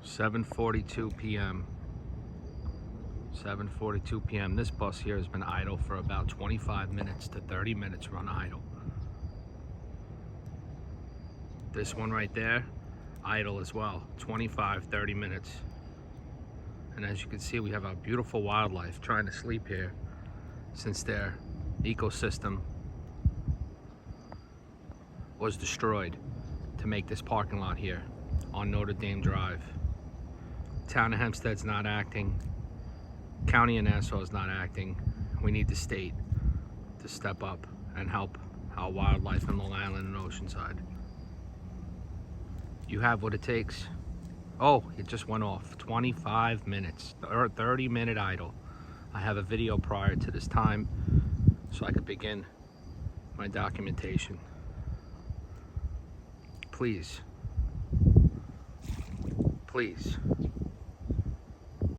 7:42 p.m. 7:42 p.m. This bus here has been idle for about 25 minutes to 30 minutes run idle. This one right there, idle as well, 25-30 minutes. And as you can see, we have a beautiful wildlife trying to sleep here since their ecosystem was destroyed to make this parking lot here on Notre Dame Drive. Town of Hempstead's not acting. County of Nassau is not acting. We need the state to step up and help our wildlife in Long Island and Oceanside. You have what it takes. Oh, it just went off. 25 minutes or 30-minute idle. I have a video prior to this time so I could begin my documentation. Please, please.